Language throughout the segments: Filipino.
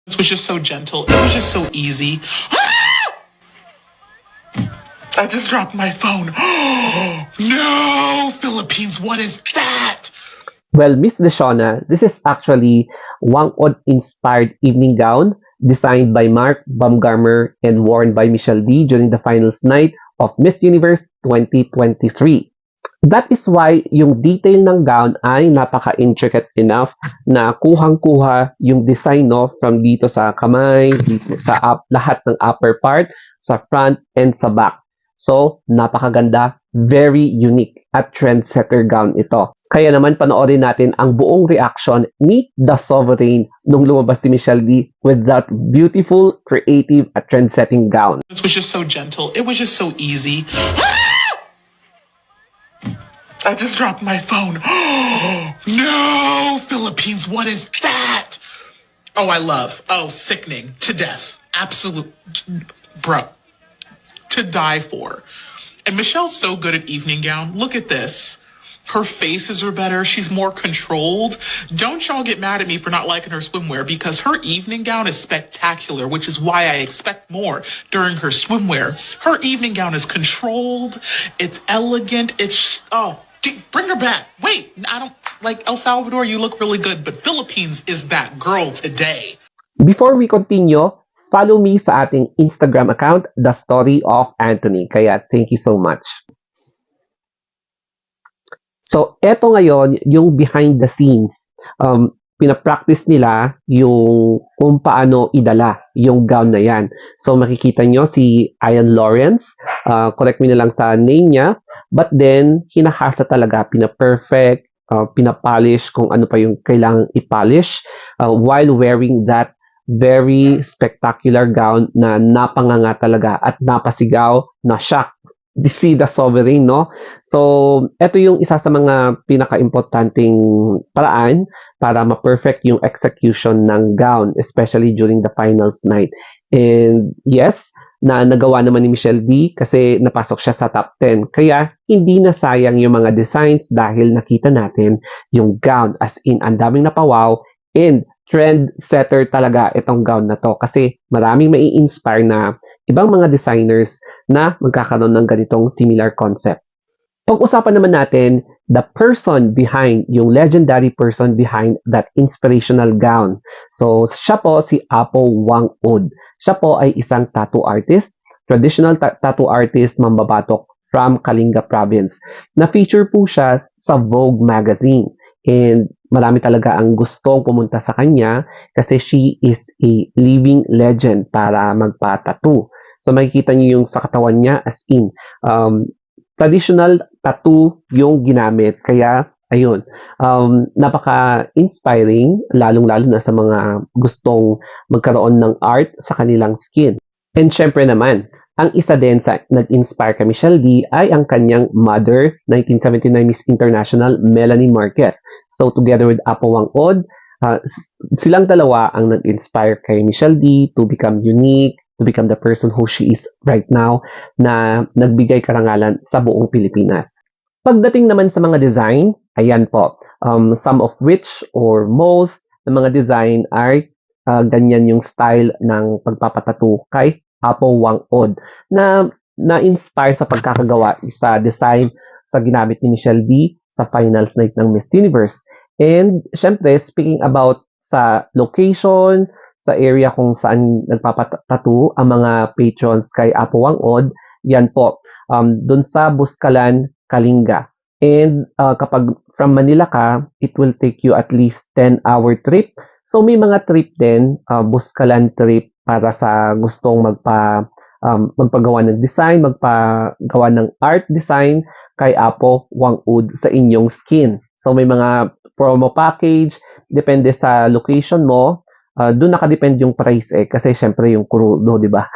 It was just so gentle. It was just so easy. I just dropped my phone. No, Philippines, what is that? Well, Miss Deshona, this is actually Wang Od inspired evening gown designed by Mark Baumgartner and worn by Michelle D during the finals night of Miss Universe 2023. That is why yung detail ng gown ay napaka-intricate enough na kuhang-kuha yung design no, from dito sa kamay, dito sa lahat ng upper part, sa front and sa back. So, napakaganda, very unique at trendsetter gown ito. Kaya naman panoorin natin ang buong reaction ni The Sovereign nung lumabas si Michelle D with that beautiful, creative at trendsetting gown. It was just so gentle. It was just so easy. I just dropped my phone. No, Philippines, what is that? Oh, I love. Oh, sickening to death. Absolute, bro, to die for. And Michelle's so good at evening gown. Look at this. Her faces are better. She's more controlled. Don't y'all get mad at me for not liking her swimwear because her evening gown is spectacular, which is why I expect more during her swimwear. Her evening gown is controlled. It's elegant. It's, oh, bring her back. Wait, I don't, like El Salvador, you look really good, but Philippines is that girl today. Before we continue, follow me sa ating Instagram account, The Story of Anthony. Kaya thank you so much. So, eto ngayon, yung behind the scenes. Pinapractice nila yung kung paano idala yung gown na yan. So, makikita nyo si Ian Lawrence. Correct me na lang sa name niya. But then, hinahasa talaga, pina-perfect, pinapolish kung ano pa yung kailangang ipolish while wearing that very spectacular gown na napanganga talaga at napasigaw, na-shock see the sovereign, no? So, ito yung isa sa mga pinaka-importanting paraan para ma-perfect yung execution ng gown, especially during the finals night. And yes, nagawa naman ni Michelle D kasi napasok siya sa top 10. Kaya, hindi na sayang yung mga designs dahil nakita natin yung gown. As in, ang daming napawaw and trend setter talaga itong gown na to kasi maraming mai-inspire na ibang mga designers na magkakaroon ng ganitong similar concept. Pag-usapan naman natin the person behind, yung legendary person behind that inspirational gown. So, siya po si Apo Wang Od. Siya po ay isang tattoo artist, traditional tattoo artist, mambabatok from Kalinga province. Na-feature po siya sa Vogue magazine. And marami talaga ang gustong pumunta sa kanya kasi she is a living legend para magpa-tattoo. So makikita niyo yung sa katawan niya as in traditional tattoo yung ginamit. Kaya ayun, napaka-inspiring lalong-lalo na sa mga gustong magkaroon ng art sa kanilang skin. And syempre naman, ang isa din sa nag-inspire kay Michelle D ay ang kanyang mother, 1979 Miss International, Melanie Marquez. So together with Apo Wang Od, silang dalawa ang nag-inspire kay Michelle D to become unique, to become the person who she is right now, na nagbigay karangalan sa buong Pilipinas. Pagdating naman sa mga design, ayan po, some of which or most ng mga design ay ganyan yung style ng pagpapatattoo kay Apo Wang Od na na-inspire sa pagkakagawa sa design sa ginamit ni Michelle D sa finals night ng Miss Universe. And syempre, speaking about sa location, sa area kung saan nagpapatattoo ang mga patrons kay Apo Wang Od, yan po, dun sa Buscalan, Kalinga. And kapag from Manila ka, it will take you at least 10-hour trip. So may mga trip din, Buscalan trip para sa gustong magpagawa ng design, magpagawa ng art design kay Apo Wang Od sa inyong skin. So may mga promo package, depende sa location mo. Doon nakadepend yung price kasi syempre yung krudo, di ba?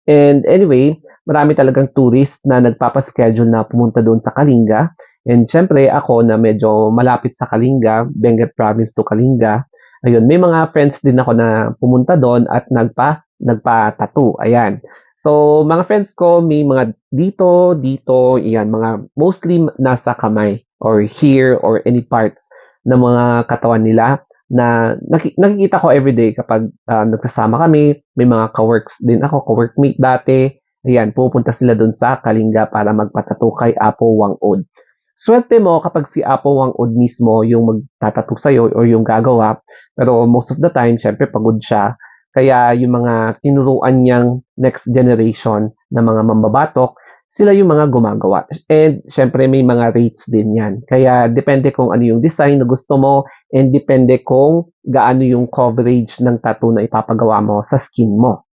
And anyway, marami talagang tourist na nagpapaschedule na pumunta doon sa Kalinga. And syempre ako na medyo malapit sa Kalinga, Benguet Province to Kalinga, ayun, may mga friends din ako na pumunta doon at nagpa-tattoo. Ayan. So, mga friends ko, may mga dito, ayan, mga mostly nasa kamay or here or any parts ng mga katawan nila. na nakikita ko everyday kapag nagsasama kami, may mga ka-works din ako, ka-workmate dati. Ayan, pupunta sila dun sa Kalinga para magpatato kay Apo Wang-od. Swerte mo kapag si Apo Wang-od mismo yung magtatato sa'yo or yung gagawa. Pero most of the time, syempre pagod siya. Kaya yung mga tinuruan niyang next generation na mga mambabatok, sila yung mga gumagawa. And syempre may mga rates din yan. Kaya depende kung ano yung design na gusto mo and depende kung gaano yung coverage ng tattoo na ipapagawa mo sa skin mo.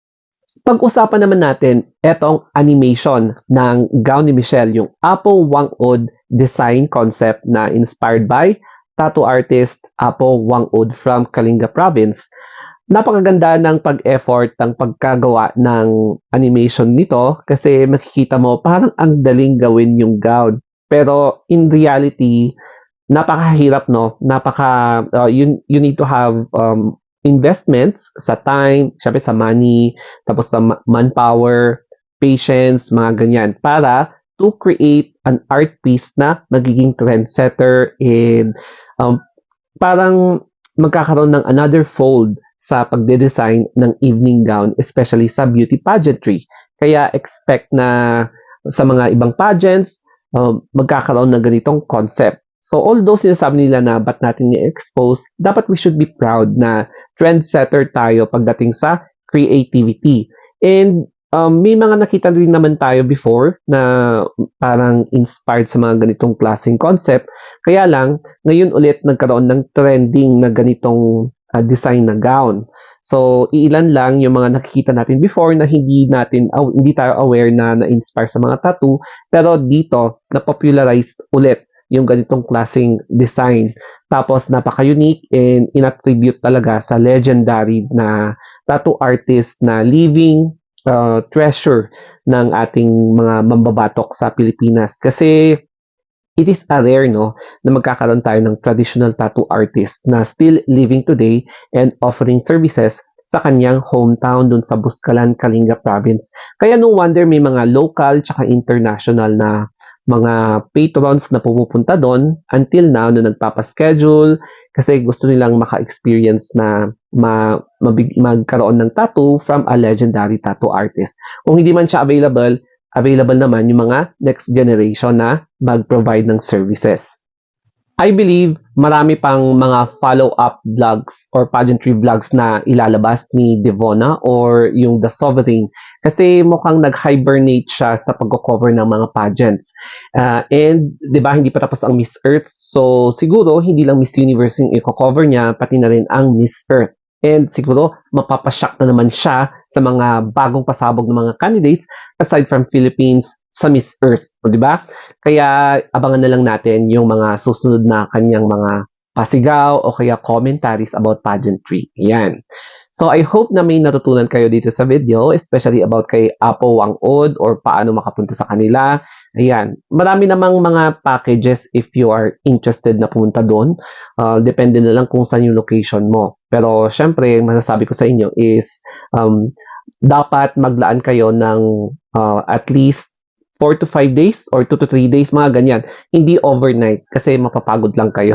Pag-usapan naman natin etong animation ng gown ni Michelle, yung Apo Wang-od design concept na inspired by tattoo artist Apo Wang-od from Kalinga Province. Napakaganda ng pag-effort ng pagkagawa ng animation nito kasi makikita mo parang ang daling gawin yung gown. Pero in reality, napakahirap, no? You need to have investments sa time, syempre sa money, tapos sa manpower, patience, mga ganyan, para to create an art piece na magiging trendsetter and parang magkakaroon ng another fold sa pagde-design ng evening gown, especially sa beauty pageantry. Kaya expect na sa mga ibang pageants, magkakaroon ng ganitong concept. So although sinasabi nila na ba't natin i-expose, dapat we should be proud na trendsetter tayo pagdating sa creativity. And may mga nakita rin naman tayo before na parang inspired sa mga ganitong klaseng concept. Kaya lang, ngayon ulit nagkaroon ng trending na ganitong design na gown. So, iilan lang yung mga nakikita natin before na hindi tayo aware na na-inspire sa mga tattoo. Pero dito, na-popularized ulit yung ganitong klaseng design. Tapos, napaka-unique and in-attribute talaga sa legendary na tattoo artist na living treasure ng ating mga mambabatok sa Pilipinas. Kasi, it is rare, no, na magkakaroon tayo ng traditional tattoo artist na still living today and offering services sa kanyang hometown dun sa Buscalan, Kalinga Province. Kaya no wonder may mga local tsaka international na mga patrons na pumupunta doon until now na nagpapaschedule kasi gusto nilang maka-experience na magkaroon ng tattoo from a legendary tattoo artist. Kung hindi man siya available naman yung mga next generation na mag-provide ng services. I believe marami pang mga follow-up vlogs or pageantry vlogs na ilalabas ni Devona or yung The Sovereign kasi mukhang nag-hibernate siya sa pag-cover ng mga pageants. And 'di ba hindi pa tapos ang Miss Earth, so siguro hindi lang Miss Universe yung i-cover niya, pati na rin ang Miss Earth. And siguro mapapashock na naman siya sa mga bagong pasabog ng mga candidates aside from Philippines sa Miss Earth, di ba? Kaya abangan na lang natin yung mga susunod na kanyang mga pasigaw o kaya commentaries about pageantry. Yan. So I hope na may natutunan kayo dito sa video, especially about kay Apo Wang-od or paano makapunta sa kanila. Ayan. Marami namang mga packages if you are interested na pumunta doon. Depende na lang kung saan yung location mo. Pero syempre, masasabi ko sa inyo is dapat maglaan kayo ng at least 4 to 5 days or 2 to 3 days, mga ganyan. Hindi overnight kasi mapapagod lang kayo.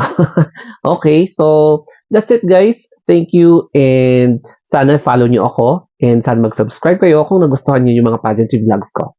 Okay, so that's it guys. Thank you and sana follow nyo ako and sana mag-subscribe kayo kung nagustuhan nyo yung mga pageantry vlogs ko.